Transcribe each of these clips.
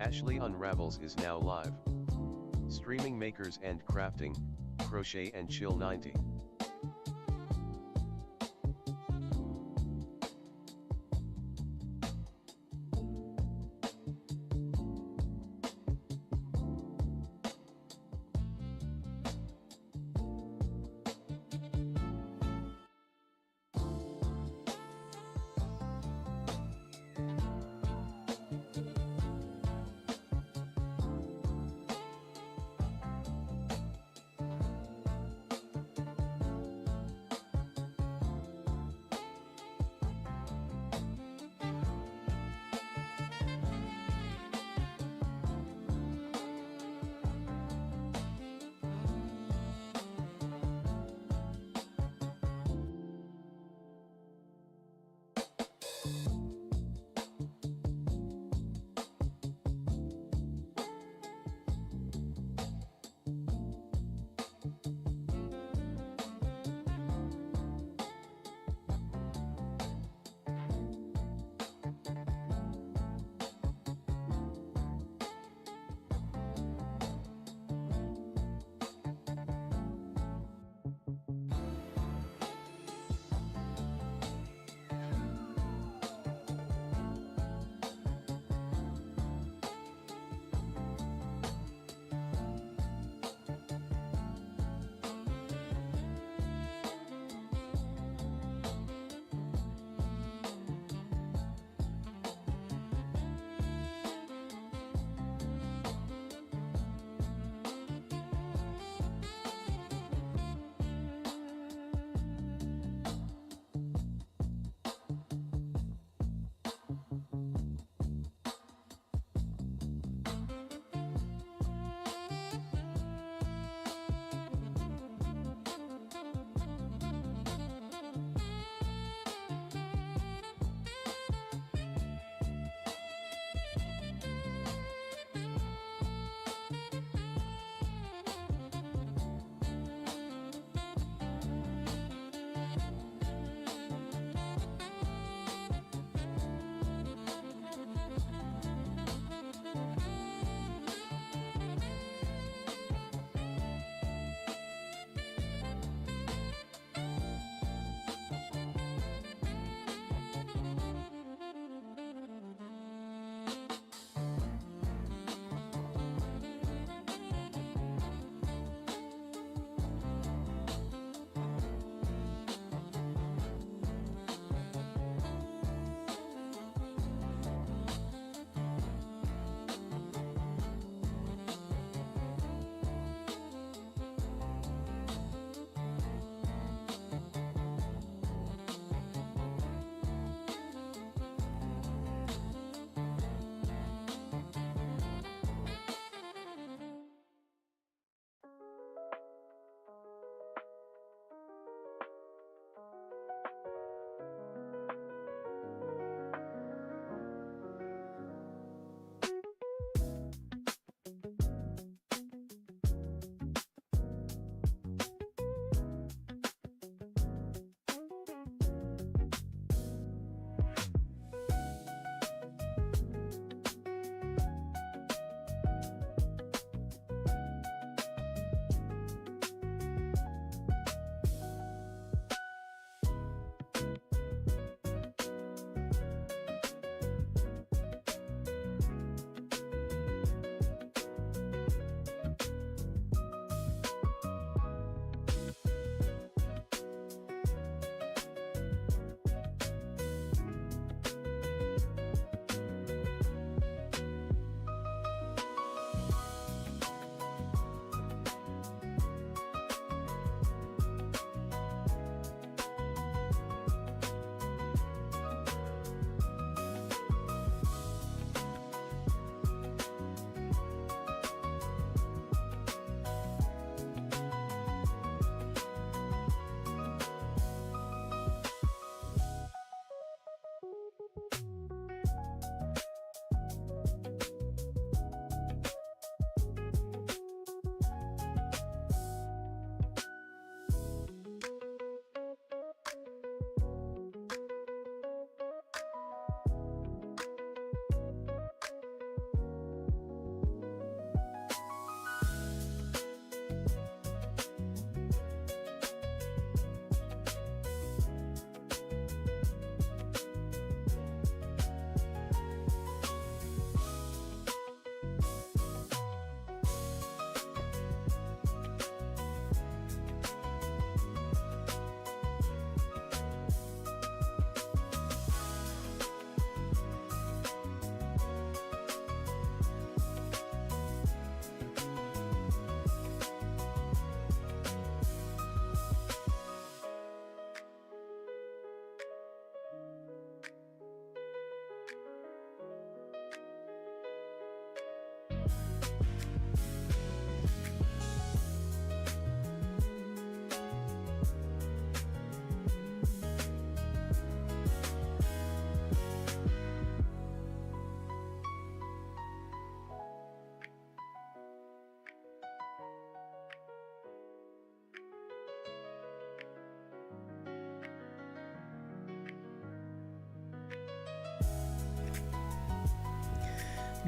Ashley Unravels is now live. Streaming makers and crafting, Crochet and Chill 90.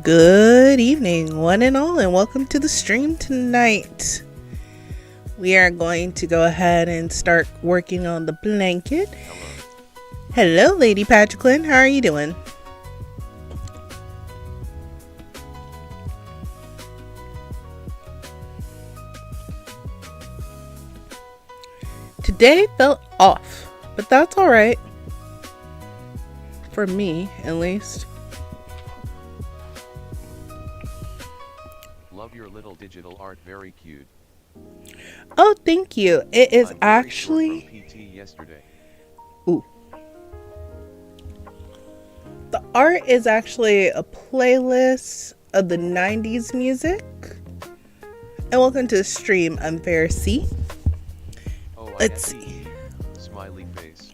Good evening, one and all, and welcome to the stream tonight. We are going to go ahead and start working on the blanket. Hello, Lady Patriclin. How are you doing? Today felt off, but that's alright. For me, at least. Love your little digital art, very cute. Oh, thank you. It is actually from PT yesterday. Ooh. The art is actually a playlist of the 90s music. And welcome to the stream, Unfair C. Oh, Let's see. Smiley face.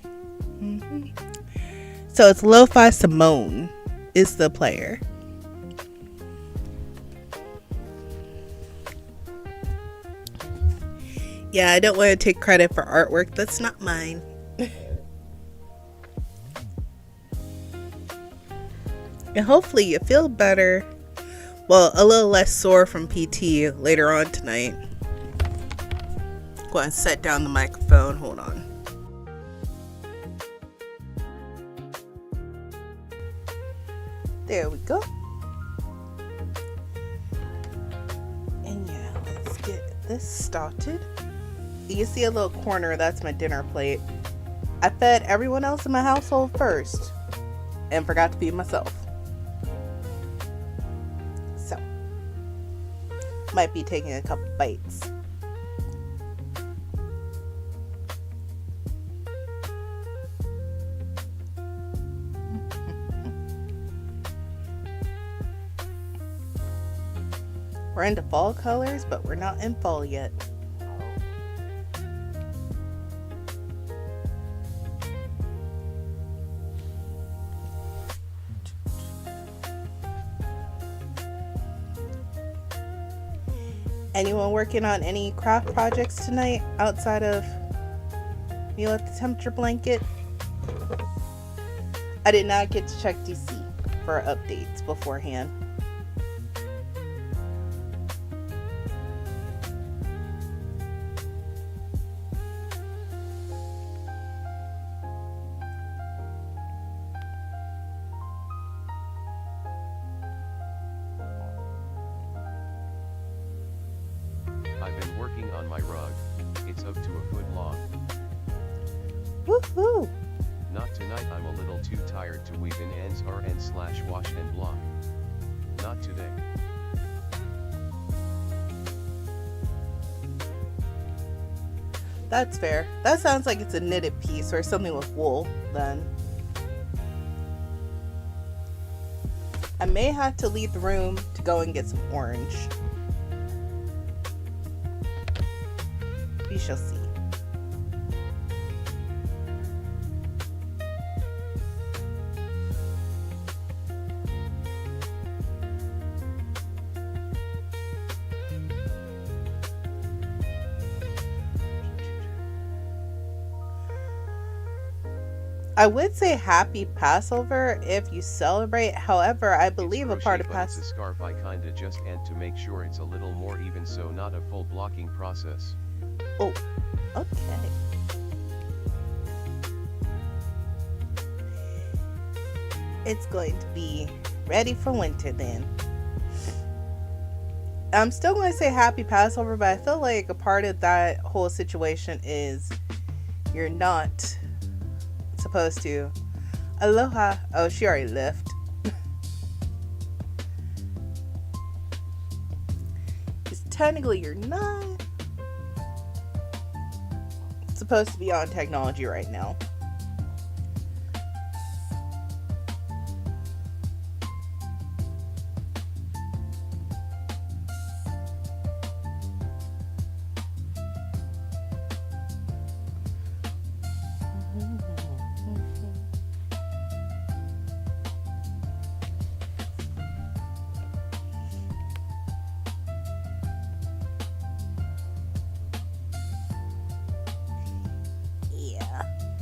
So it's Lo-Fi Simone is the player. Yeah, I don't want to take credit for artwork that's not mine. And hopefully you feel better. Well, a little less sore from PT later on tonight. Go ahead and set down the microphone. Hold on. There we go. And yeah, let's get this started. You can see a little corner, that's my dinner plate. I fed everyone else in my household first and forgot to feed myself. So, might be taking a couple bites. We're into fall colors, but we're not in fall yet. Anyone working on any craft projects tonight outside of Meal at the Temperature Blanket? I did not get to check DC for updates beforehand. I've been working on my rug. It's up to a foot long. Woohoo! Not tonight, I'm a little too tired to weave in ends /wash and block. Not today. That's fair. That sounds like it's a knitted piece or something with wool, then. I may have to leave the room to go and get some orange. We shall see. I would say happy Passover if you celebrate. However, I believe a part of It's a scarf I kinda just end to make sure it's a little more even, so not a full blocking process. Oh, okay. It's going to be ready for winter then. I'm still going to say happy Passover, but I feel like a part of that whole situation is you're not supposed to. Aloha. Oh, she already left. Because technically you're not supposed to be on technology right now.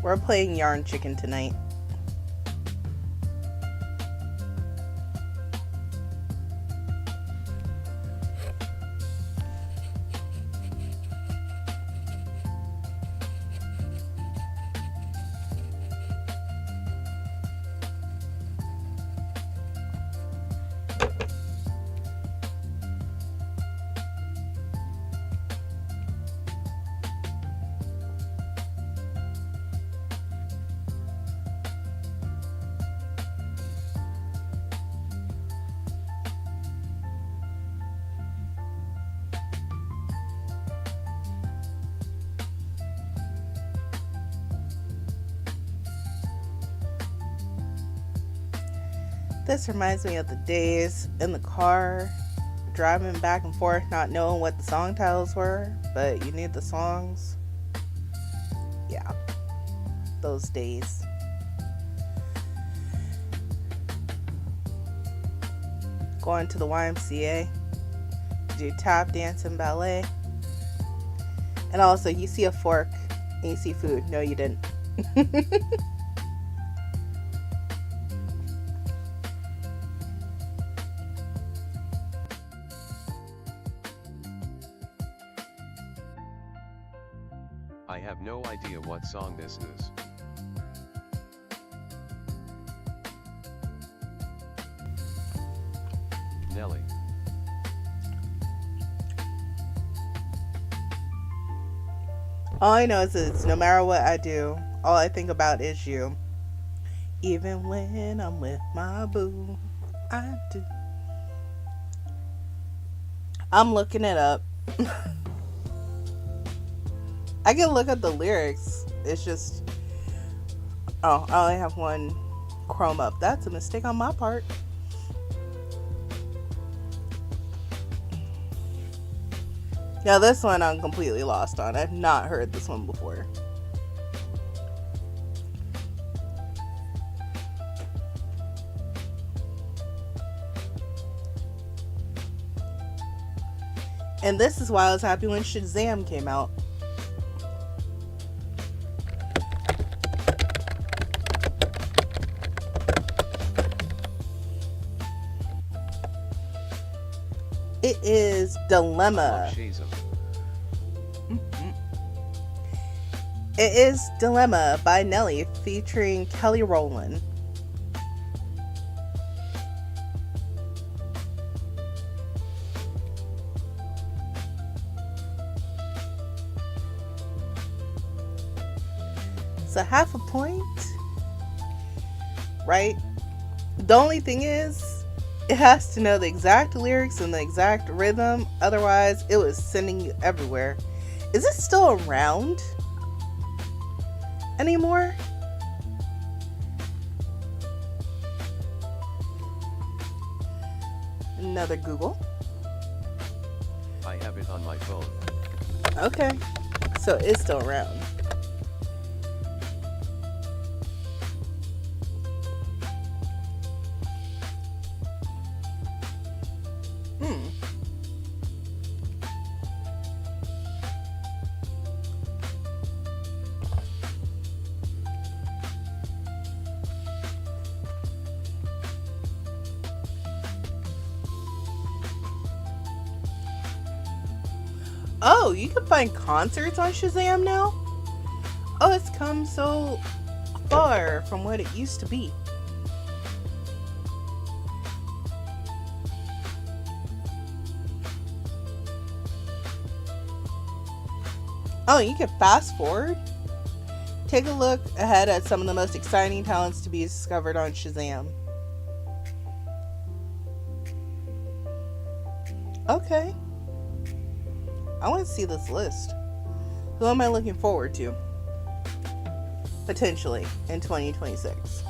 We're playing Yarn Chicken tonight. This reminds me of the days in the car, driving back and forth, not knowing what the song titles were, but you knew the songs. Yeah, those days. Going to the YMCA, do tap dance and ballet. And also, you see a fork and you see food. No, you didn't. I have no idea what song this is. Nelly. All I know is it's no matter what I do, all I think about is you. Even when I'm with my boo, I do. I'm looking it up. I can look at the lyrics. It's just, oh, I only have one Chrome up. That's a mistake on my part. Now this one I'm completely lost on. I've not heard this one before. And this is why I was happy when Shazam came out. It is Dilemma. It is Dilemma by Nelly featuring Kelly Rowland. So half a point, right? The only thing is, it has to know the exact lyrics and the exact rhythm. Otherwise, it was sending you everywhere. Is it still around anymore? Another Google. I have it on my phone. Okay. So it's still around. Oh, you can find concerts on Shazam now? Oh, it's come so far from what it used to be. Oh, you can fast forward? Take a look ahead at some of the most exciting talents to be discovered on Shazam. Okay. I want to see this list. Who am I looking forward to? Potentially in 2026.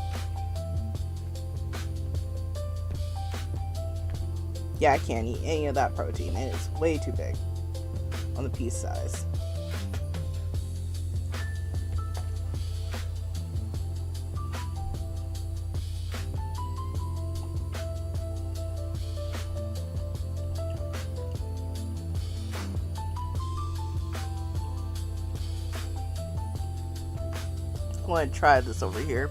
Yeah, I can't eat any of that protein. It is way too big on the piece size. I want to try this over here.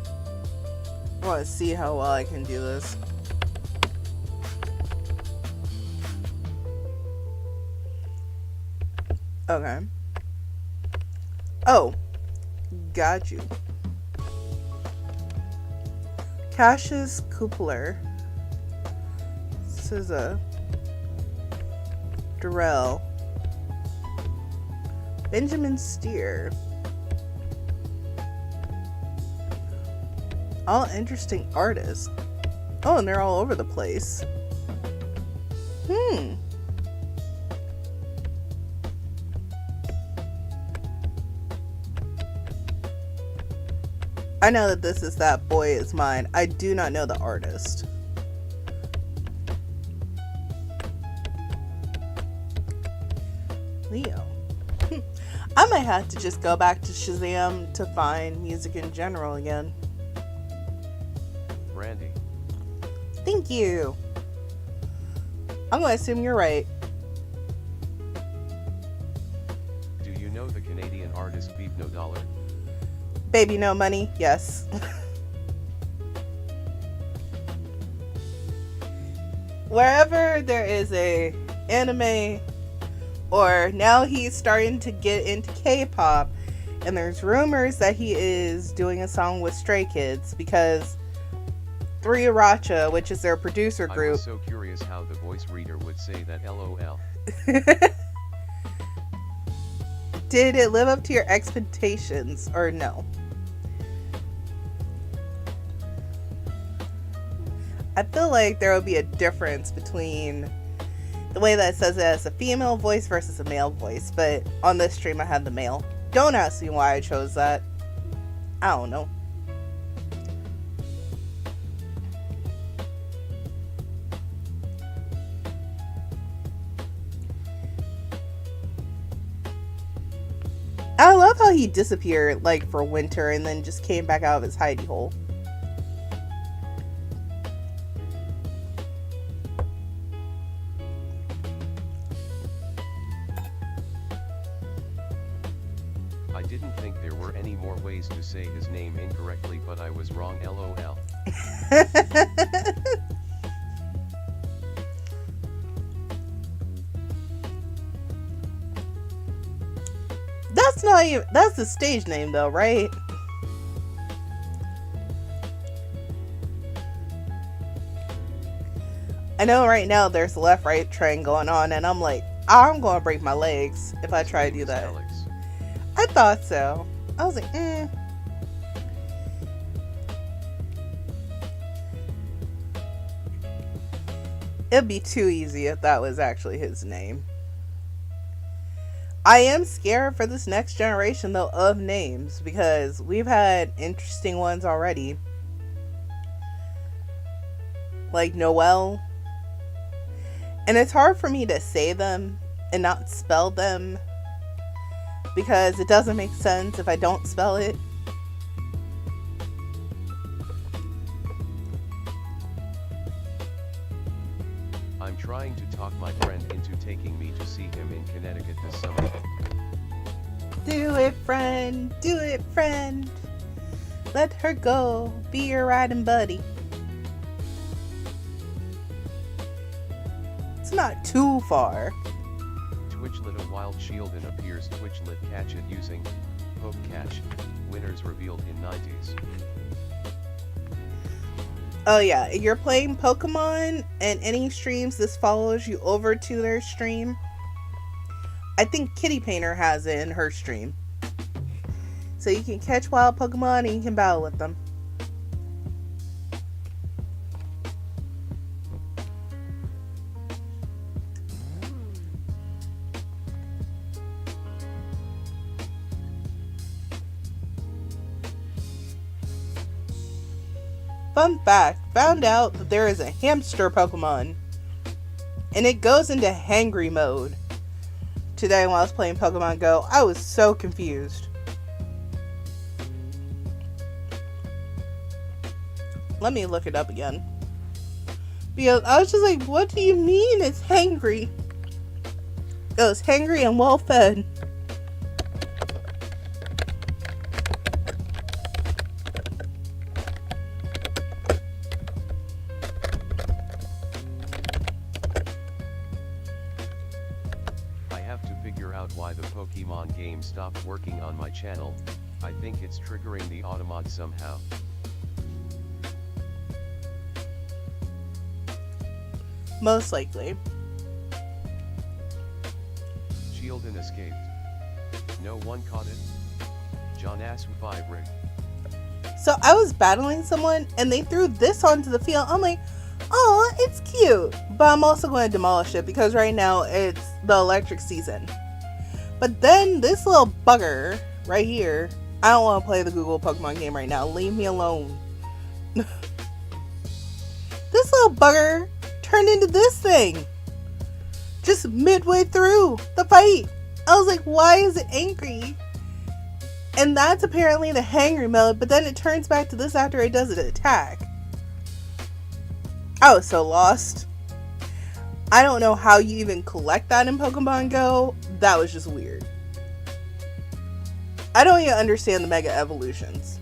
I want to see how well I can do this. Okay. Oh, got you. Cassius Coupler. This is a Durrell. Benjamin Steer. All interesting artists. Oh, and they're all over the place. I know that this is That Boy Is Mine. I do not know the artist. Leo. I might have to just go back to Shazam to find music in general again. Brandy. Thank you. I'm going to assume you're right. Do you know the Canadian artist Beep No Dollar? Baby No Money? Yes. Wherever there is a anime, or now he's starting to get into K-pop, and there's rumors that he is doing a song with Stray Kids because 3aracha, which is their producer group. I was so curious how the voice reader would say that LOL. Did it live up to your expectations or no? I feel like there will be a difference between the way that it says it as a female voice versus a male voice, but on this stream I had the male. Don't ask me why I chose that. I don't know. I love how he disappeared like for winter and then just came back out of his hidey hole. I didn't think there were any more ways to say his name incorrectly, but I was wrong, LOL. That's not even, that's the stage name though, right? I know right now there's a left-right train going on, and I'm like, I'm gonna break my legs if I try to do that. Alex. I thought so. I was like, It'd be too easy if that was actually his name. I am scared for this next generation though of names, because we've had interesting ones already. Like Noel. And it's hard for me to say them and not spell them, because it doesn't make sense if I don't spell it. I'm trying to talk my friend into taking me to see him in Connecticut this summer. Do it, friend. Do it, friend. Let her go. Be your riding buddy. It's not too far. Twitchlet a wild shield and appears Twitchlet catch it using Poke Catch. Winners revealed in 90s. Oh yeah, if you're playing Pokemon and any streams this follows you over to their stream. I think Kitty Painter has it in her stream. So you can catch wild Pokemon and you can battle with them. Fun fact, found out that there is a hamster Pokemon. And it goes into hangry mode. Today when I was playing Pokemon Go, I was so confused. Let me look it up again. Because I was just like, what do you mean it's hangry? It was hangry and well fed. Why the Pokemon game stopped working on my channel. I think it's triggering the automod somehow. Most likely. Shieldon escaped. No one caught it. John Ass 5 rig. So I was battling someone and they threw this onto the field. I'm like, oh, it's cute. But I'm also going to demolish it because right now it's the electric season. But then this little bugger right here, I don't want to play the Google Pokemon game right now. Leave me alone. This little bugger turned into this thing. Just midway through the fight. I was like, why is it angry? And that's apparently the hangry mode, but then it turns back to this after it does an attack. I was so lost. I don't know how you even collect that in Pokemon Go. That was just weird. I don't even understand the Mega Evolutions.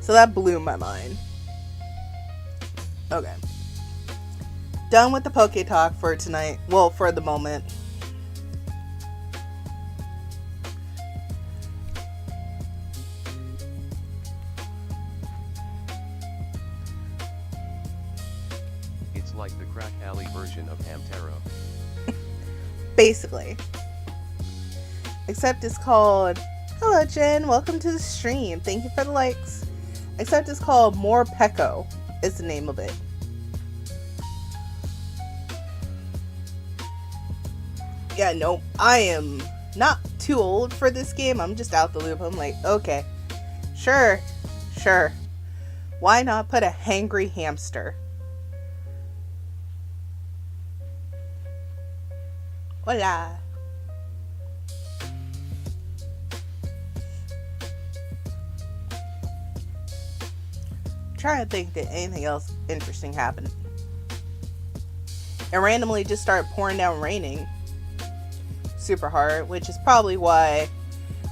So that blew my mind. Okay. Done with the Poke Talk for tonight. Well, for the moment. It's like the crack alley version of Hamtaro. Basically. Except it's called, hello Jen, welcome to the stream. Thank you for the likes. Except it's called More Pecco is the name of it. Yeah, no, I am not too old for this game. I'm just out the loop. I'm like, okay, sure. Why not put a hangry hamster? Hola. Trying to think that anything else interesting happened. It randomly just started pouring down raining super hard, which is probably why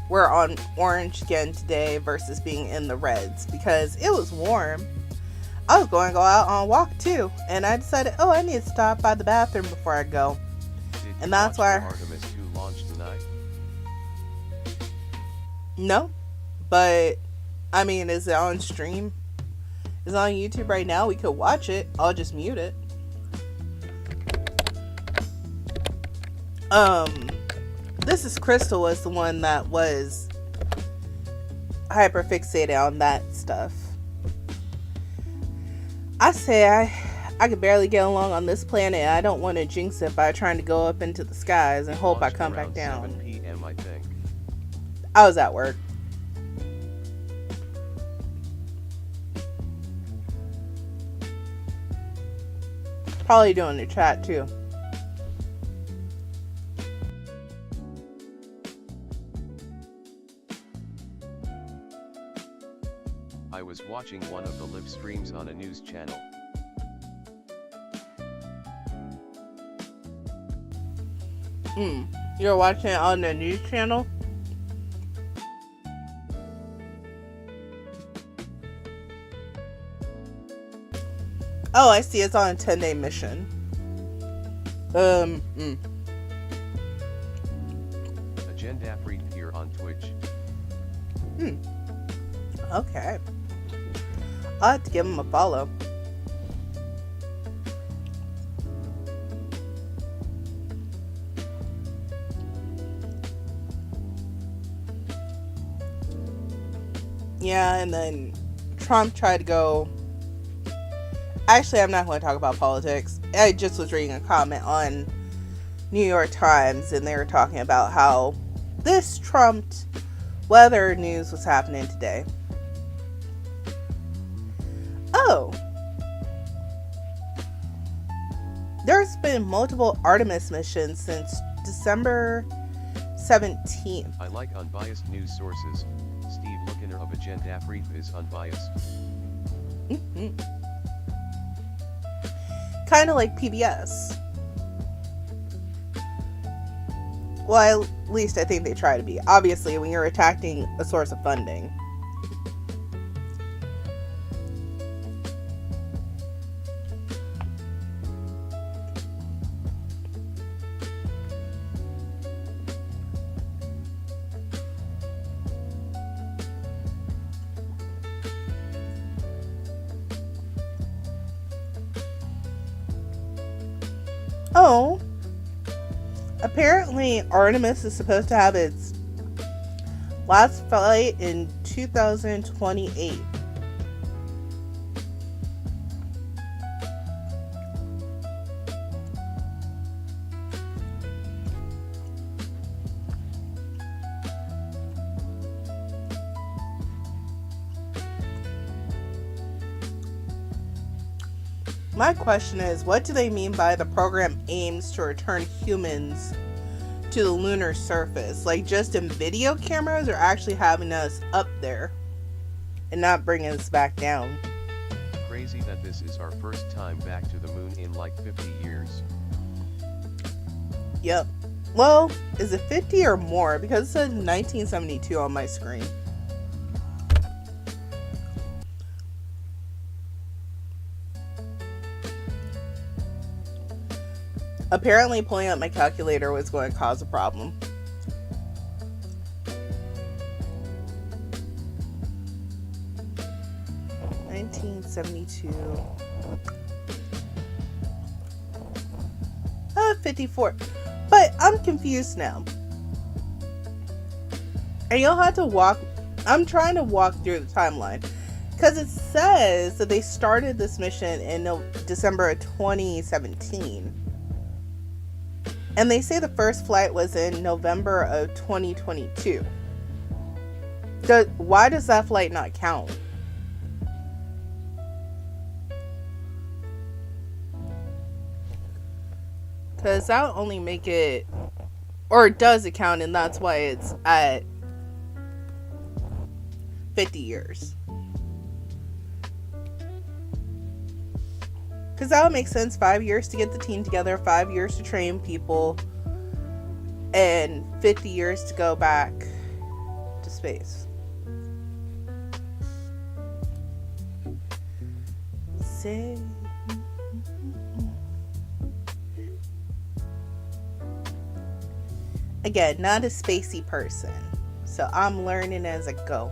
we're on orange again today versus being in the reds, because it was warm. I was going to go out on a walk too, and I decided, oh, I need to stop by the bathroom before I go. And that's why Artemis 2 launched tonight? No, but I mean, is it on stream? It's on YouTube right now. We could watch it. I'll just mute it. This is Crystal was the one that was hyper fixated on that stuff. I say I could barely get along on this planet. I don't want to jinx it by trying to go up into the skies and hope I come back down. 7 p.m. I think. I was at work. Probably doing the chat too. I was watching one of the live streams on a news channel. You're watching it on the news channel? Oh, I see. It's on a 10-day mission. Agenda Freak here on Twitch. Okay. I'll have to give him a follow. Yeah, and then Trump tried to go... Actually, I'm not going to talk about politics. I just was reading a comment on New York Times, and they were talking about how this trumped weather news was happening today. Oh. There's been multiple Artemis missions since December 17th. I like unbiased news sources. Steve Lookiner of Agenda Freak is unbiased. Kind of like PBS. Well, at least I think they try to be. Obviously, when you're attacking a source of funding. Oh, apparently Artemis is supposed to have its last flight in 2028. My question is, what do they mean by the program aims to return humans to the lunar surface. Like, just in video cameras, are actually having us up there and not bringing us back down. Crazy that this is our first time back to the moon in like 50 years. Yep. Well, is it 50 or more? Because it says 1972 on my screen. Apparently, pulling out my calculator was going to cause a problem. $1972. 54. But I'm confused now. And you'll have to walk. I'm trying to walk through the timeline. Because it says that they started this mission in December of 2017. And they say the first flight was in November of 2022. Why does that flight not count? Because that'll only make it, or does it count, and that's why it's at 50 years. Because that would make sense. 5 years to get the team together, 5 years to train people, and 50 years to go back to space. Say. Again, not a spacey person, so I'm learning as I go.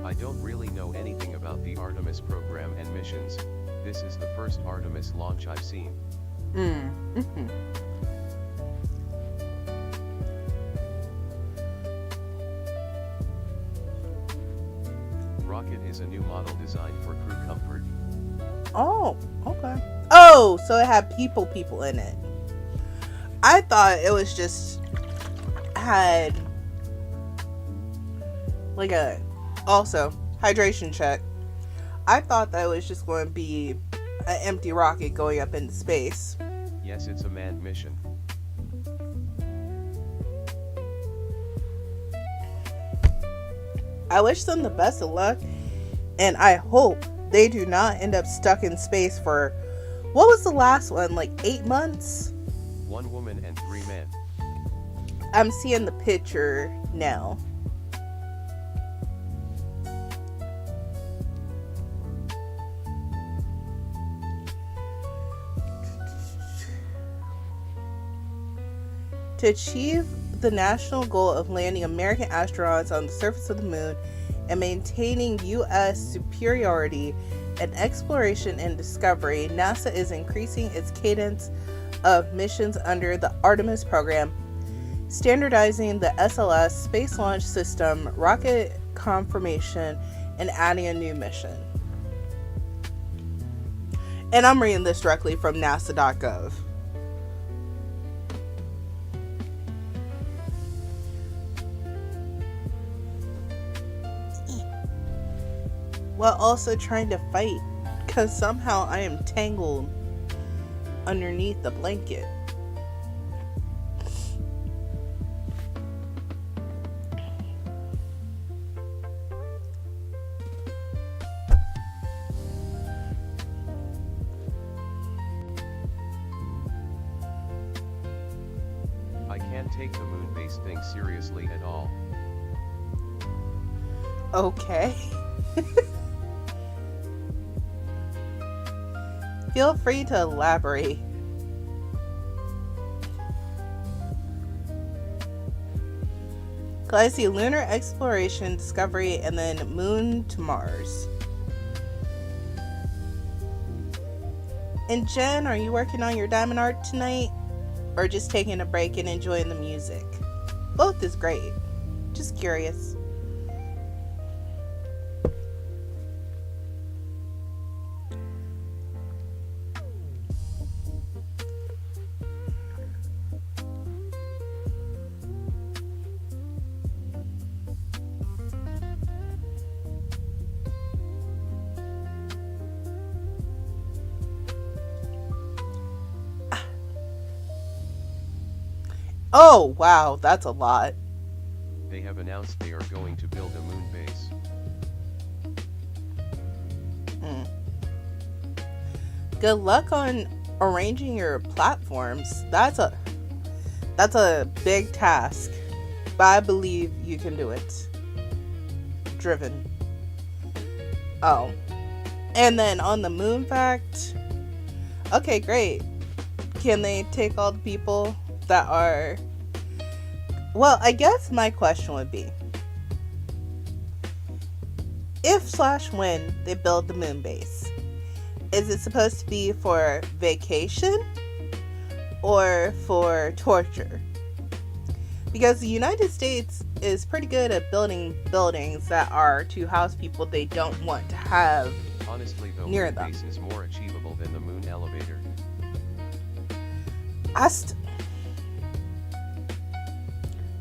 I don't really know anything about the Artemis program and missions. This is the first Artemis launch I've seen. Mm-hmm. Rocket is a new model designed for crew comfort. Oh, okay. Oh, so it had people in it. I thought it was just had like a also hydration check. I thought that was just going to be an empty rocket going up into space. Yes, it's a manned mission. I wish them the best of luck, and I hope they do not end up stuck in space for, what was the last one, like 8 months? 1 woman and 3 men. I'm seeing the picture now. To achieve the national goal of landing American astronauts on the surface of the moon and maintaining U.S. superiority in exploration and discovery, NASA is increasing its cadence of missions under the Artemis program, standardizing the SLS Space Launch System, rocket conformation, and adding a new mission. And I'm reading this directly from nasa.gov. While also trying to fight, because somehow I am tangled underneath the blanket. I can't take the moon-based thing seriously at all. Okay. Feel free to elaborate. I see lunar exploration, discovery, and then moon to Mars. And Jen, are you working on your diamond art tonight? Or just taking a break and enjoying the music? Both is great. Just curious. Oh, wow, that's a lot. They have announced they are going to build a moon base. Good luck on arranging your platforms. That's a big task, but I believe you can do it. Driven. Oh, and then on the moon fact, okay, great. Can they take all the people that are... Well, I guess my question would be, if/when they build the moon base, is it supposed to be for vacation or for torture? Because the United States is pretty good at building buildings that are to house people they don't want to have. Honestly, the near moon them. base is more achievable than the moon elevator.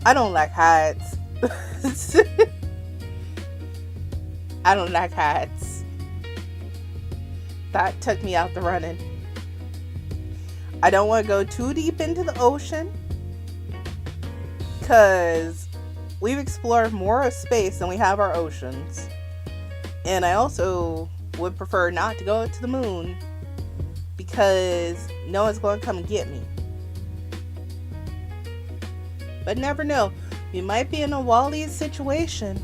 I don't like heights. I don't like heights. That took me out the running. I don't want to go too deep into the ocean, because we've explored more of space than we have our oceans. And I also would prefer not to go to the moon, because no one's going to come and get me. But never know. You might be in a Wall-E situation.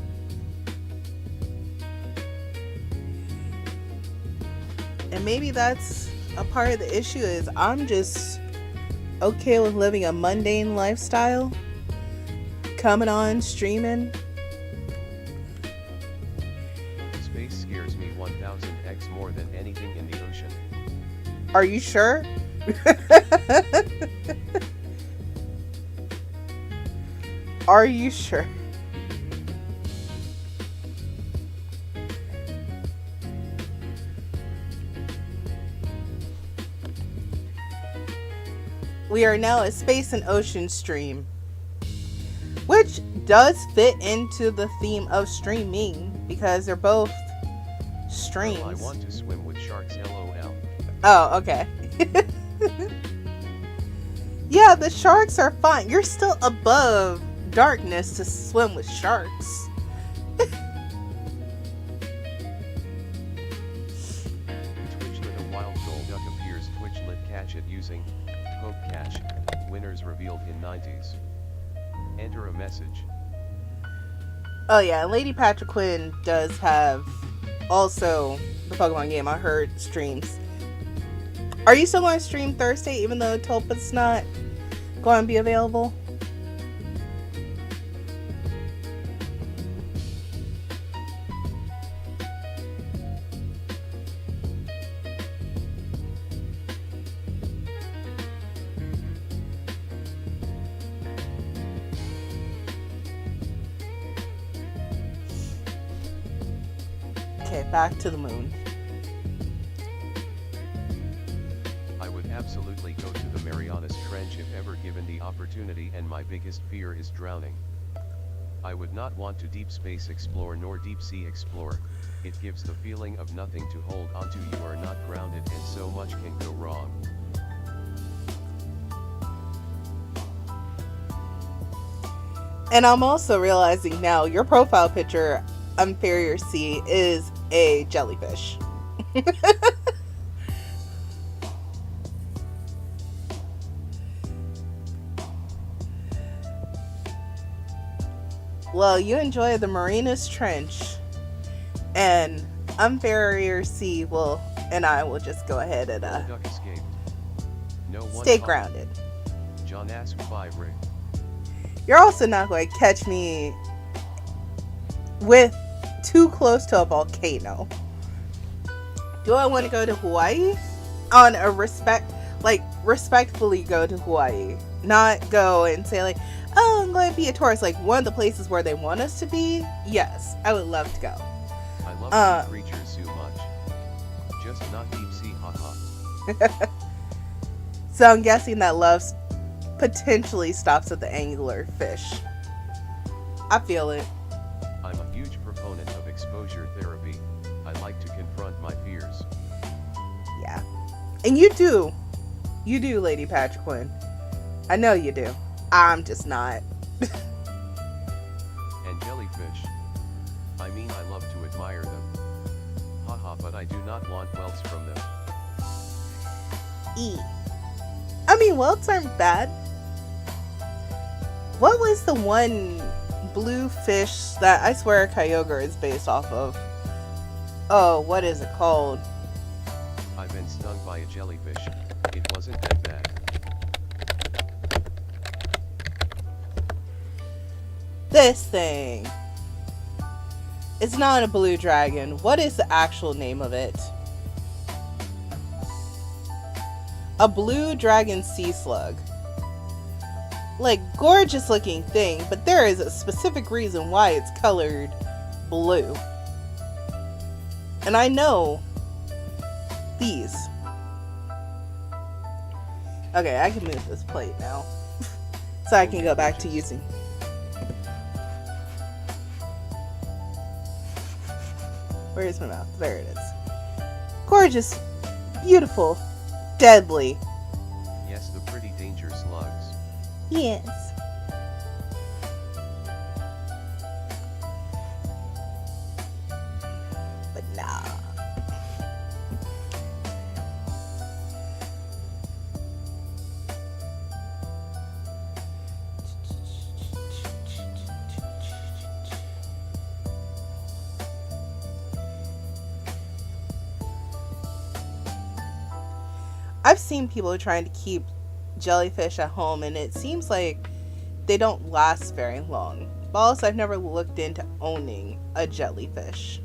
And maybe that's a part of the issue, is I'm just okay with living a mundane lifestyle. Coming on, streaming. Space scares me 1000x more than anything in the ocean. Are you sure? Are you sure? We are now a space and ocean stream, which does fit into the theme of streaming, because they're both streams. Oh, I want to swim with sharks, LOL. Oh, okay. Yeah, the sharks are fine. You're still above darkness to swim with sharks. Twitchlet, a wild gold duck appears. Twitchlet, catch it using Poke Cash. Winners revealed in 90s. Enter a message. Oh yeah, Lady Patrick Quinn does have also the Pokemon game on her streams. Are you still going to stream Thursday, even though Tulpa's not going to be available? Okay, back to the moon. I would absolutely go to the Marianas Trench if ever given the opportunity, and my biggest fear is drowning. I would not want to deep space explore nor deep sea explore. It gives the feeling of nothing to hold onto. You are not grounded and so much can go wrong. And I'm also realizing now your profile picture, Inferior Sea, is a jellyfish. Well, you enjoy the Marianas Trench, and Inferior Sea will, and I will just go ahead and The duck escaped. No one stay caught. grounded. John asked 5 Rick. You're also not going to catch me with too close to a volcano. Do I want to go to Hawaii? On a respectfully go to Hawaii. Not go and say like, oh, I'm going to be a tourist. Like one of the places where they want us to be. Yes, I would love to go. I love sea creatures so much. Just not deep sea, haha. So I'm guessing that love potentially stops at the angler fish. I feel it. I'm a huge proponent of exposure therapy. I like to confront my fears. Yeah. And you do. You do, Lady Patrick Quinn. I know you do. I'm just not. And jellyfish. I mean, I love to admire them. Haha, but I do not want welts from them. I mean, welts aren't bad. What was the one blue fish that I swear Kyogre is based off of? Oh, what is it called? I've been stung by a jellyfish. It wasn't that bad. This thing. It's not a blue dragon. What is the actual name of it? A blue dragon sea slug. Like, gorgeous looking thing, but there is a specific reason why it's colored blue. And I know these. Okay, I can move this plate now. So I can go back to using. Where is my mouth? There it is. Gorgeous, beautiful, deadly. Yes, the pretty danger slugs. Yes. But nah. I've seen people trying to keep jellyfish at home, and it seems like they don't last very long. But also, I've never looked into owning a jellyfish.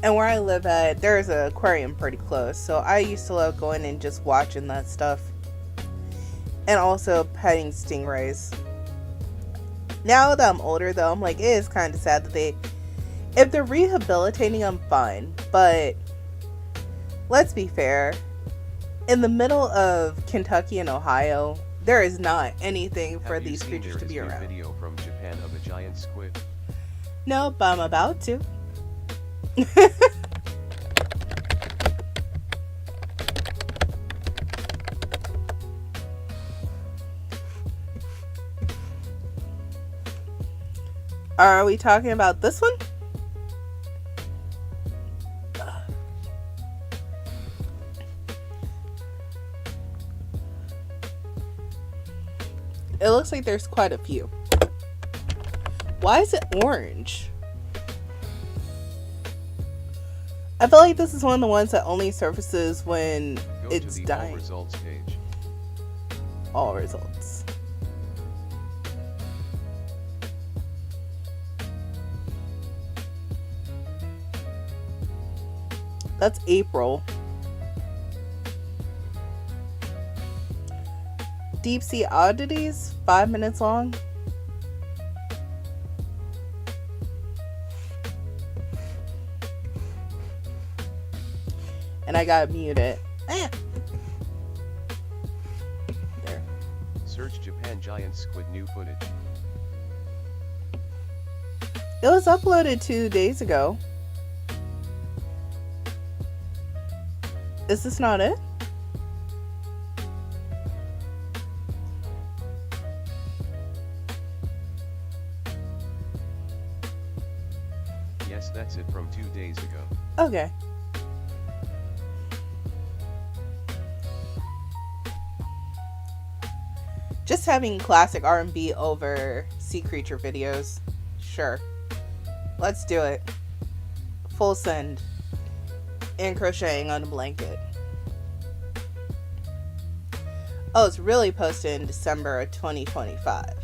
And where I live at, there's an aquarium pretty close, so I used to love going and just watching that stuff. And also petting stingrays. Now that I'm older, though, I'm like, it is kind of sad that if they're rehabilitating them, fine. But let's be fair. In the middle of Kentucky and Ohio, there is not anything for these creatures to be around. Have you seen there is a video from Japan of a giant squid? Nope, I'm about to. Are we talking about this one? It looks like there's quite a few. Why is it orange? I feel like this is one of the ones that only surfaces when it's dying. All results page. All results. That's April. Deep Sea Oddities, 5 minutes long. And I got muted. There. Search Japan giant squid new footage. It was uploaded 2 days ago. Is this not it? Yes, that's it from 2 days ago. Okay. Just having classic R&B over sea creature videos. Sure. Let's do it. Full send. And crocheting on a blanket. Oh, it's really posted in December of 2025.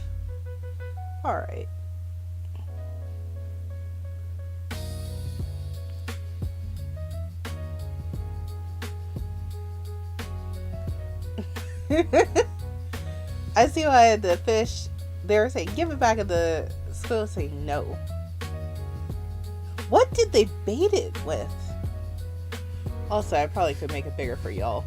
Alright. I see why the fish, they were saying, give it back, and the squirrel saying no. What did they bait it with? Also, I probably could make it bigger for y'all.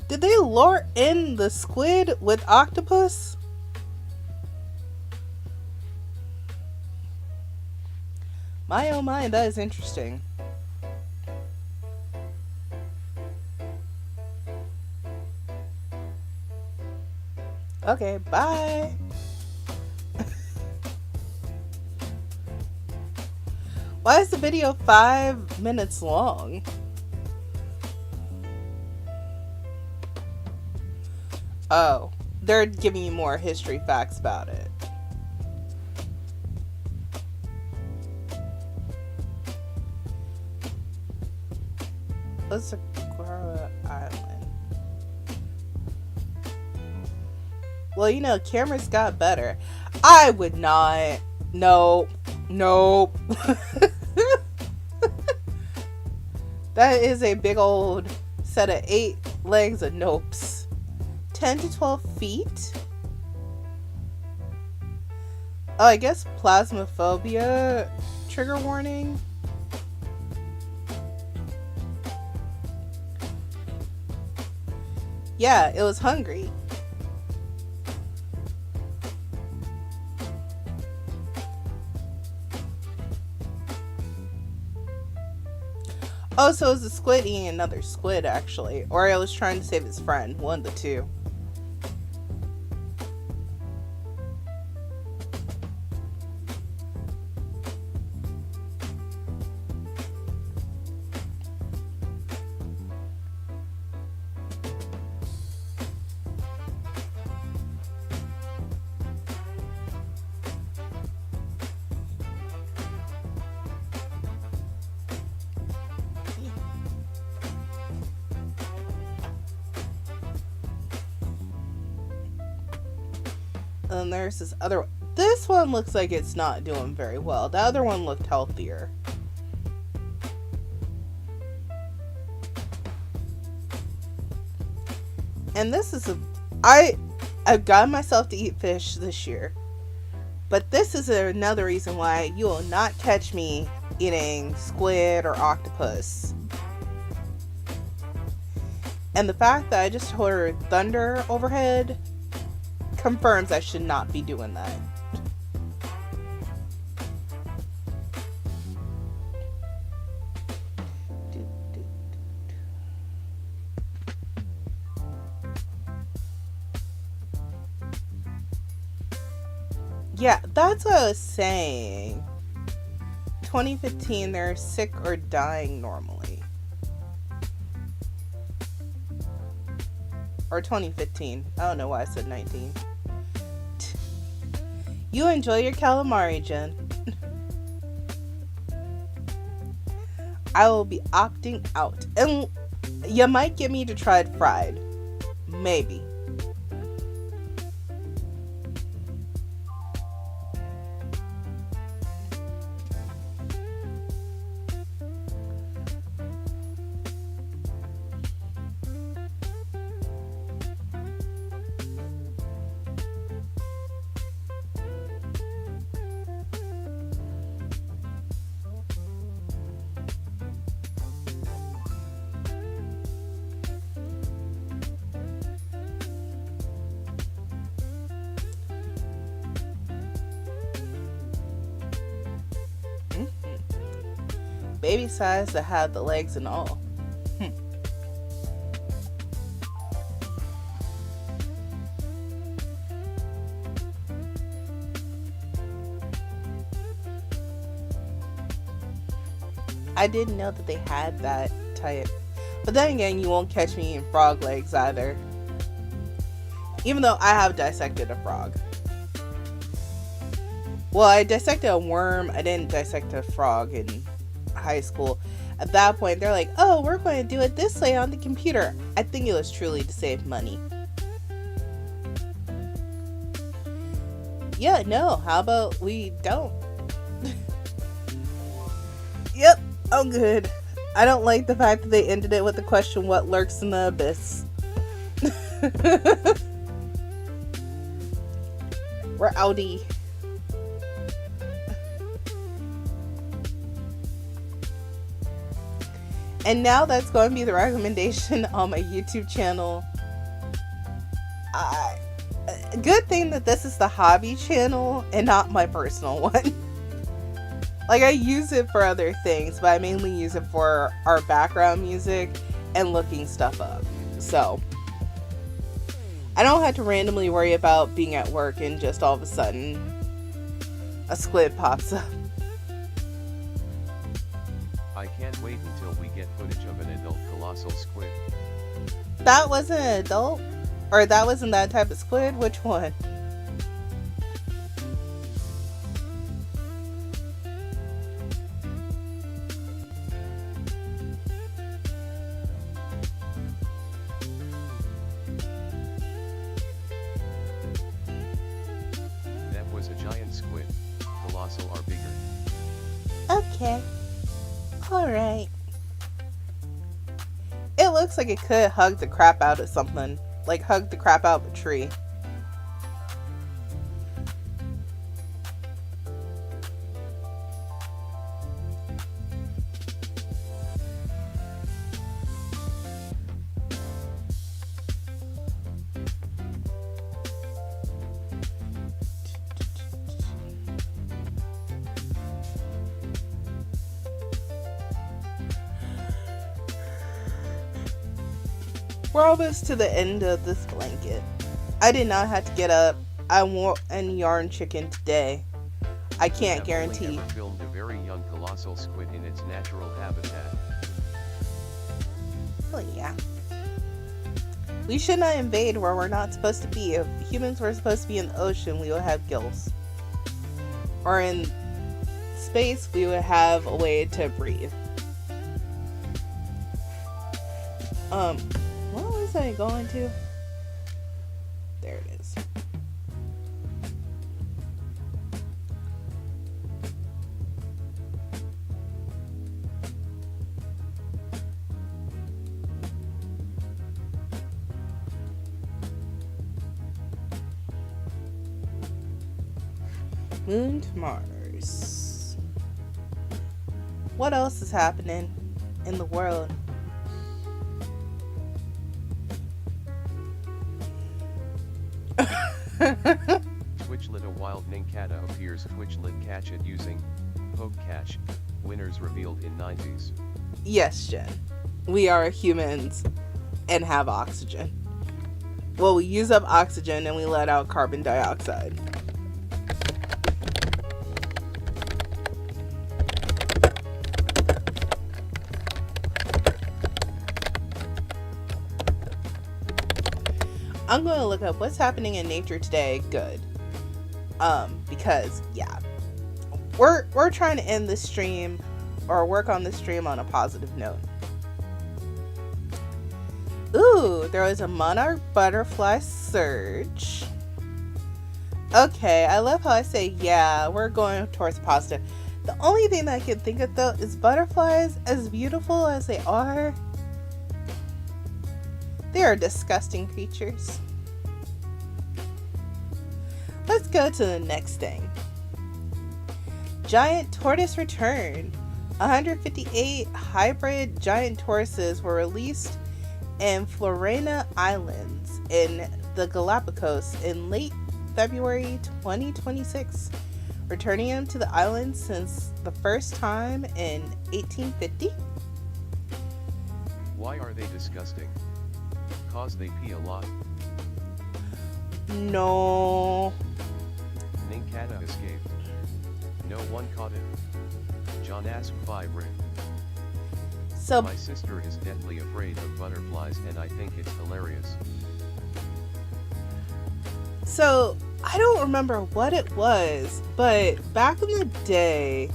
Did they lure in the squid with octopus? My oh my, that is interesting. Okay, bye. Why is the video 5 minutes long? Oh, they're giving you more history facts about it. Osakura Island. Well, you know, cameras got better. I would not. Nope. Nope. That is a big old set of 8 legs of nopes. 10 to 12 feet? Oh, I guess plasmophobia. Trigger warning. Yeah, it was hungry. Oh, so it was a squid eating another squid, actually. Or it was trying to save his friend. One of the two. And there's this other one. This one looks like it's not doing very well. The other one looked healthier. And this is I've gotten myself to eat fish this year. But this is another reason why you will not catch me eating squid or octopus. And the fact that I just heard thunder overhead confirms I should not be doing that. Yeah, that's what I was saying. 2015, they're sick or dying normally. Or 2015. I don't know why I said 19. You enjoy your calamari, Jen. I will be opting out. And you might get me to try it fried. Maybe. Baby size that had the legs and all. I didn't know that they had that type. But then again, you won't catch me in frog legs either. Even though I have dissected a frog. Well, I dissected a worm. I didn't dissect a frog in high school. At that point, they're like, oh, we're going to do it this way on the computer. I think it was truly to save money. Yeah, no, how about we don't? Yep, I'm good. I don't like the fact that they ended it with the question, what lurks in the abyss? We're outie. And now that's going to be the recommendation on my YouTube channel Good thing that this is the hobby channel and not my personal one. Like, I use it for other things, but I mainly use it for our background music and looking stuff up. So, I don't have to randomly worry about being at work and just all of a sudden a squid pops up. I can't wait until we get footage of an adult colossal squid. That wasn't an adult? Or that wasn't that type of squid? Which one? That was a giant squid. Colossal are bigger. Okay. Alright. It looks like it could hug the crap out of something. Like hug the crap out of a tree. We're almost to the end of this blanket. I did not have to get up. I wore and yarn chicken today. I can't guarantee. Only ever filmed a very young colossal squid in its natural habitat. Oh yeah. We should not invade where we're not supposed to be. If humans were supposed to be in the ocean, we would have gills. Or in space, we would have a way to breathe. What was I going to? There it is. Moon to Mars. What else is happening in the world? Twitchlet, a wild Ninkata appears. Twitchlet catch it using poke catch. Winners revealed in 90s. Yes, Jen. We are humans and have oxygen. Well, we use up oxygen and we let out carbon dioxide. I'm going to look up what's happening in nature today. Good. Because yeah, we're trying to end this stream or work on this stream on a positive note. Ooh, there was a monarch butterfly surge. Okay, I love how I say, yeah, we're going towards positive. The only thing that I can think of though is butterflies, as beautiful as they are disgusting creatures. Let's go to the next thing. Giant tortoise returned. 158 hybrid giant tortoises were released in Florena Islands in the Galapagos in late February 2026, returning them to the island since the first time in 1850. Why are they disgusting? Cause they pee a lot. No. Ninkata escaped. No one caught it. John asked Rick. So my sister is deathly afraid of butterflies and I think it's hilarious. So I don't remember what it was, but back in the day,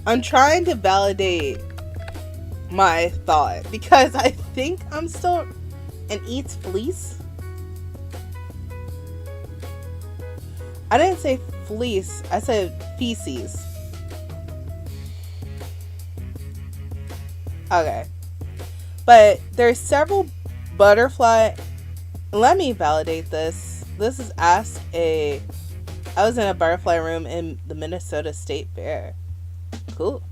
I'm trying to validate my thought because I think I'm still and eats fleece. I didn't say fleece, I said feces. Okay. But there's several butterfly Let me validate this. This is I was in a butterfly room in the Minnesota State Fair. Cool.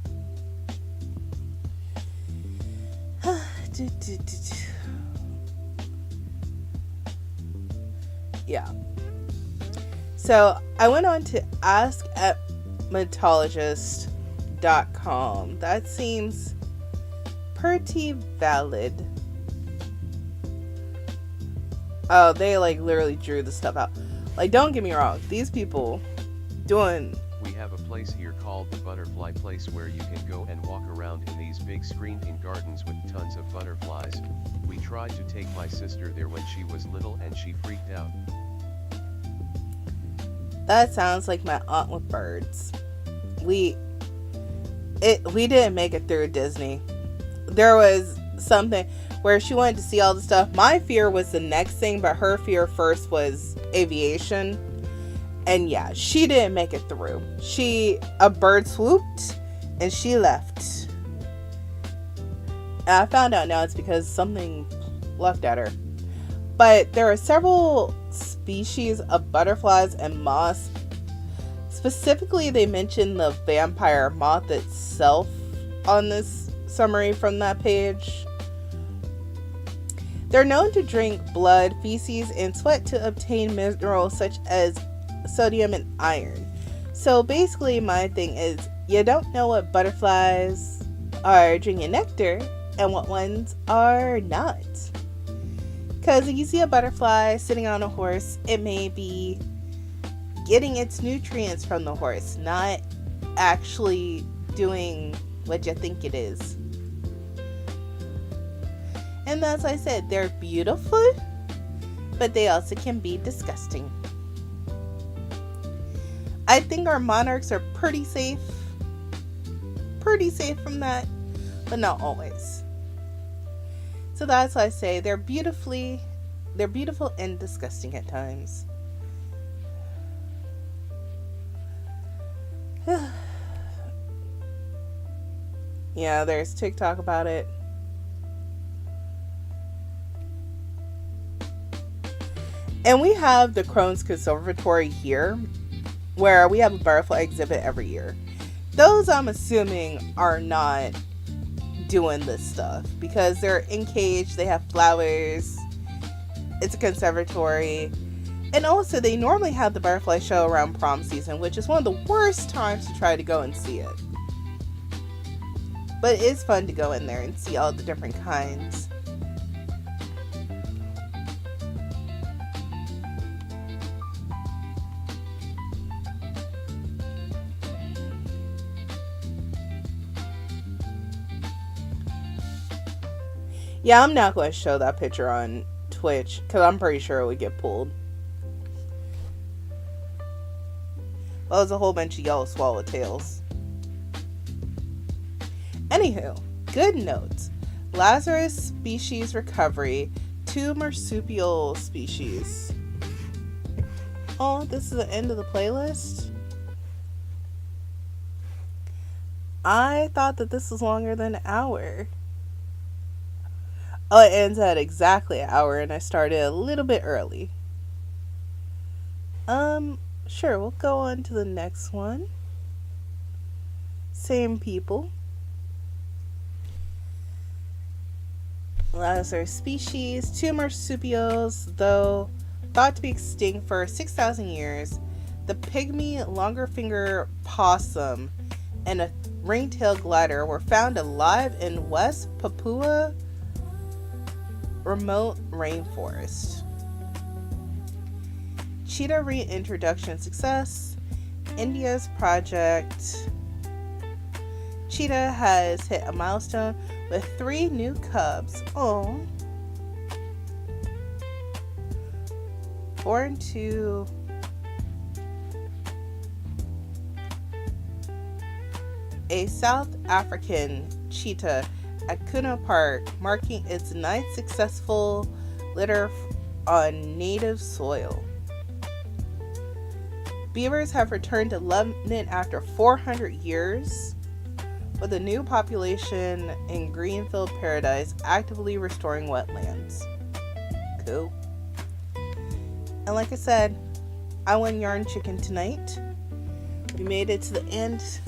Yeah. So I went on to asketymologist.com. That seems pretty valid. Oh, they like literally drew the stuff out. Like, don't get me wrong, these people doing... We have a place here called the Butterfly Place where you can go and walk around in these big screened-in gardens with tons of butterflies. We tried to take my sister there when she was little and she freaked out. That sounds like my aunt with birds. We didn't make it through Disney. There was something where she wanted to see all the stuff. My fear was the next thing, but her fear first was aviation. And yeah, she didn't make it through. A bird swooped and she left. And I found out now it's because something left at her. But there are several species of butterflies and moths. Specifically, they mention the vampire moth itself on this summary from that page. They're known to drink blood, feces, and sweat to obtain minerals such as sodium and iron. So basically, my thing is, you don't know what butterflies are drinking nectar and what ones are not. Because if you see a butterfly sitting on a horse, it may be getting its nutrients from the horse, not actually doing what you think it is. And as I said, they're beautiful, but they also can be disgusting. I think our monarchs are pretty safe from that, but not always. So that's why I say they're beautiful and disgusting at times. Yeah, there's TikTok about it. And we have the Crohn's Conservatory here, where we have a butterfly exhibit every year. Those, I'm assuming, are not doing this stuff because they're in cage, they have flowers, it's a conservatory, and also they normally have the butterfly show around prom season, which is one of the worst times to try to go and see it. But it is fun to go in there and see all the different kinds. Yeah, I'm not going to show that picture on Twitch because I'm pretty sure it would get pulled. Well, there's a whole bunch of yellow swallowtails. Anywho, good notes. Lazarus species recovery. 2 marsupial species. Oh, this is the end of the playlist? I thought that this was longer than an hour. Oh, it ends at exactly an hour and I started a little bit early. Sure, we'll go on to the next one. Same people. Lazarus species, 2 marsupials, though thought to be extinct for 6,000 years. The pygmy longerfinger possum and a ring-tailed glider were found alive in West Papua remote rainforest. Cheetah reintroduction success. India's project Cheetah has hit a milestone with 3 new cubs. Oh, born to a South African cheetah at Kuna Park, marking its 9th successful litter on native soil. Beavers have returned to London after 400 years, with a new population in Greenfield Paradise actively restoring wetlands. Cool. And like I said, I won Yarn Chicken tonight. We made it to the end.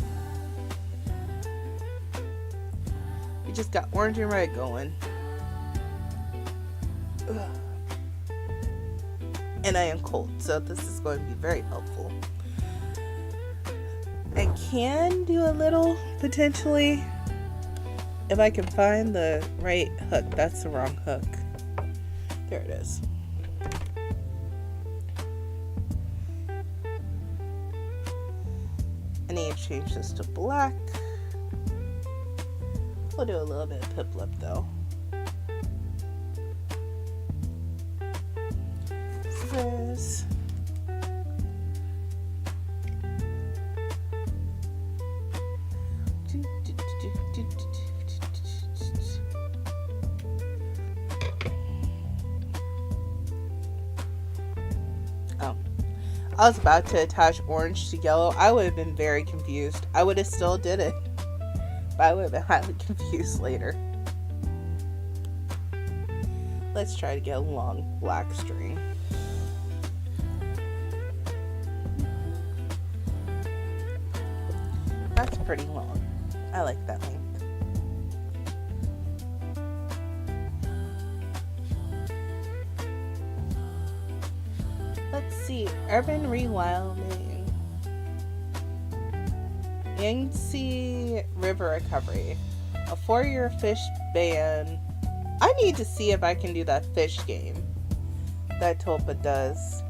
We just got orange and red going. Ugh. And I am cold, so this is going to be very helpful. I can do a little, potentially, if I can find the right hook. That's the wrong hook. There it is. I need to change this to black. We'll do a little bit of pip lip though. This. Oh, I was about to attach orange to yellow. I would have been very confused. I would have still did it, but I would have been highly confused later. Let's try to get a long black string. That's pretty long. I like that length. Let's see. Urban Rewilding. Yangtze River Recovery. A 4-year fish ban. I need to see if I can do that fish game that Tulpa does.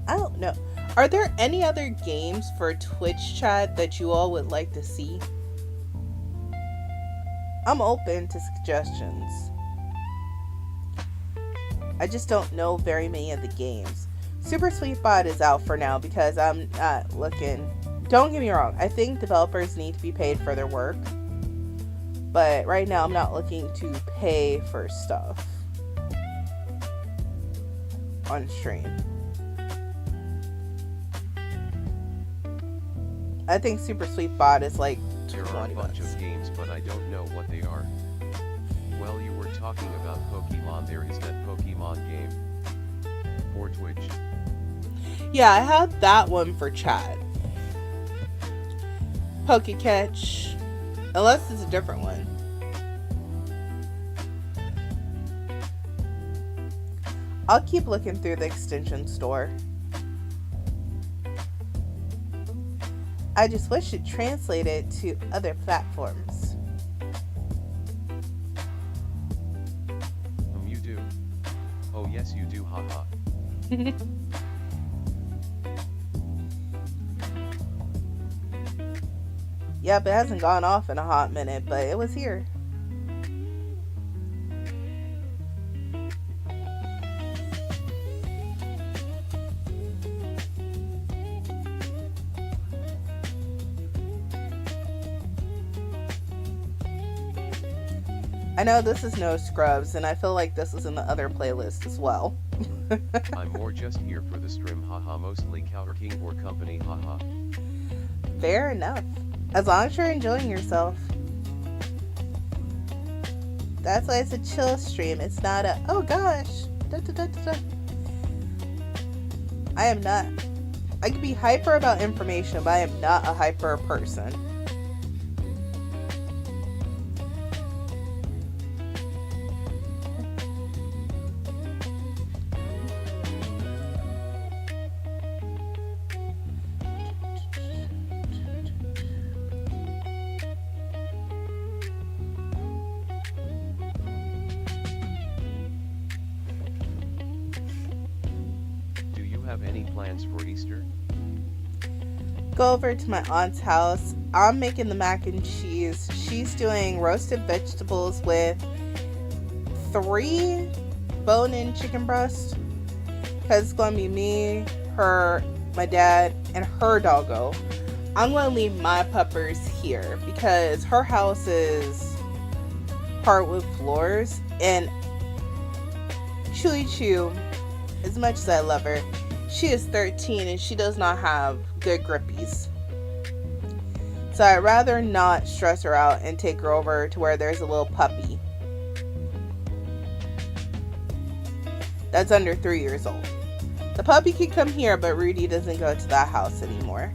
I don't know. Are there any other games for Twitch chat that you all would like to see? I'm open to suggestions. I just don't know very many of the games. Super Sweet Bot is out for now because I'm not looking. Don't get me wrong. I think developers need to be paid for their work. But right now I'm not looking to pay for stuff on stream. I think Super Sweet Bot is like There are a bunch of games, but I don't know what they are. Well, you were talking about Pokemon. There is that Pokemon game for Twitch. Yeah, I have that one for chat. Pokecatch. Unless it's a different one. I'll keep looking through the extension store. I just wish it translated to other platforms. You do. Oh yes you do, haha. Yep, it hasn't gone off in a hot minute, but it was here. I know this is no scrubs, and I feel like this is in the other playlist as well. I'm more just here for the stream, haha, mostly Cower King or company, haha. Fair enough. As long as you're enjoying yourself. That's why it's a chill stream. It's not a, oh gosh. Da, da, da, da, da. I am not. I can be hyper about information, but I am not a hyper person. Any plans for Easter? Go over to my aunt's house. I'm making the mac and cheese. She's doing roasted vegetables with 3 bone-in chicken breasts. Because it's going to be me, her, my dad, and her doggo. I'm going to leave my puppers here because her house is hardwood floors. And Chewy, as much as I love her, she is 13 and she does not have good grippies. So I'd rather not stress her out and take her over to where there's a little puppy. that's under 3 years old. The puppy can come here, but Rudy doesn't go to that house anymore.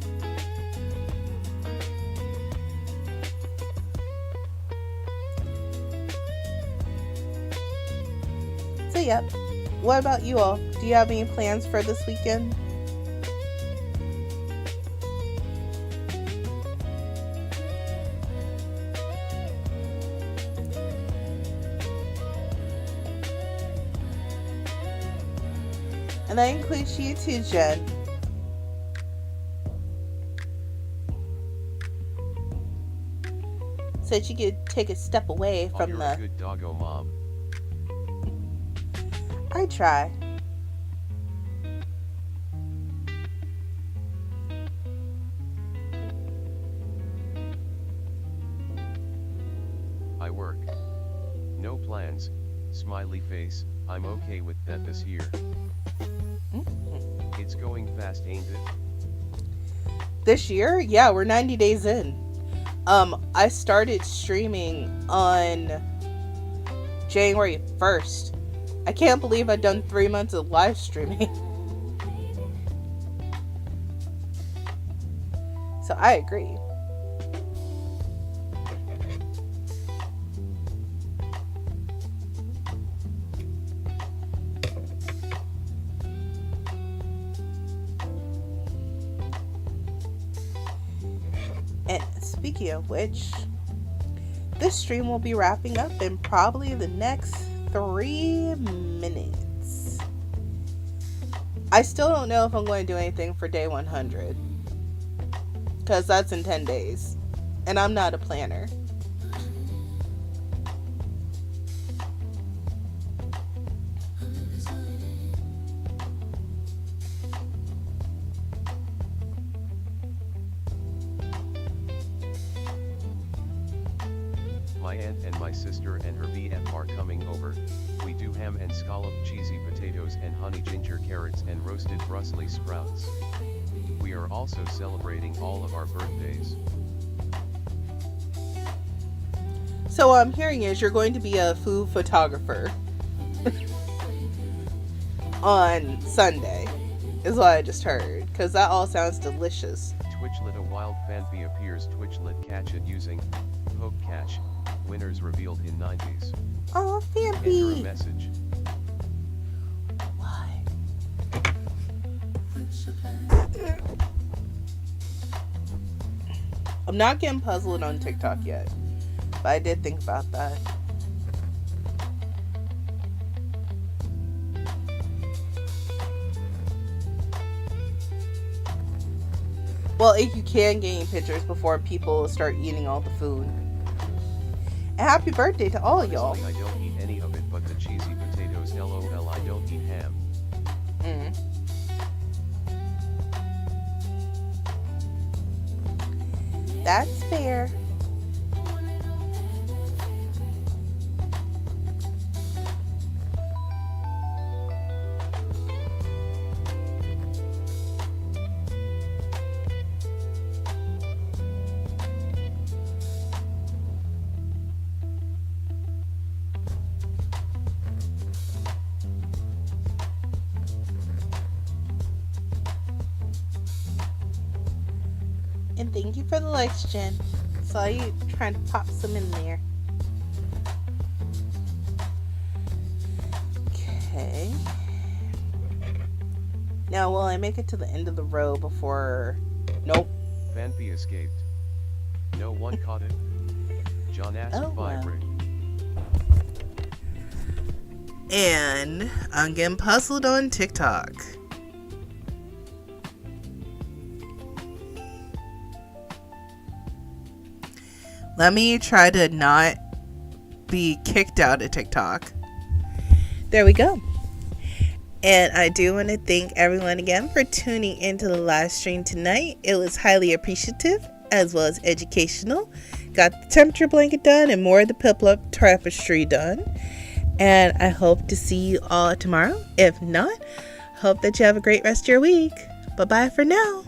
So yep. What about you all? Do you have any plans for this weekend? And that includes you too, Jen. So that you could take a step away from you're a good doggo mom. I try. I work. No plans, smiley face, I'm okay with that this year. Mm-hmm. It's going fast, ain't it? This year? Yeah, we're 90 days in. I started streaming on January 1st. I can't believe I've done 3 months of live streaming. So I agree. And speaking of which, this stream will be wrapping up in probably the next 3 minutes. I still don't know if I'm going to do anything for day 100, because that's in 10 days, and I'm not a planner. My aunt and my sister and her BF are coming over. We do ham and scalloped cheesy potatoes and honey ginger carrots and roasted Brussels sprouts. We are also celebrating all of our birthdays. So what I'm hearing is you're going to be a food photographer on Sunday, is what I just heard, because that all sounds delicious. Twitchlet a wild fanpy appears. Twitchlet catch it using poke catch. Winners revealed in 90s. Oh, Enter a Fampy! message. Why? I'm not getting puzzled on TikTok yet, but I did think about that. Well, if you can get any pictures before people start eating all the food. And happy birthday to all y'all. Honestly, I don't eat any of it but the cheesy potatoes. LOL, I don't eat ham. That's fair. And thank you for the likes, Jen. Saw you trying to pop some in there. Okay. Now, will I make it to the end of the row before... Nope. Fanpy escaped. No one caught it. John asked Oh, by wow. Rick. And I'm getting puzzled on TikTok. Let me try to not be kicked out of TikTok. There we go. And I do want to thank everyone again for tuning into the live stream tonight. It was highly appreciative as well as educational. Got the temperature blanket done and more of the piplup tapestry done. And I hope to see you all tomorrow. If not, hope that you have a great rest of your week. Bye-bye for now.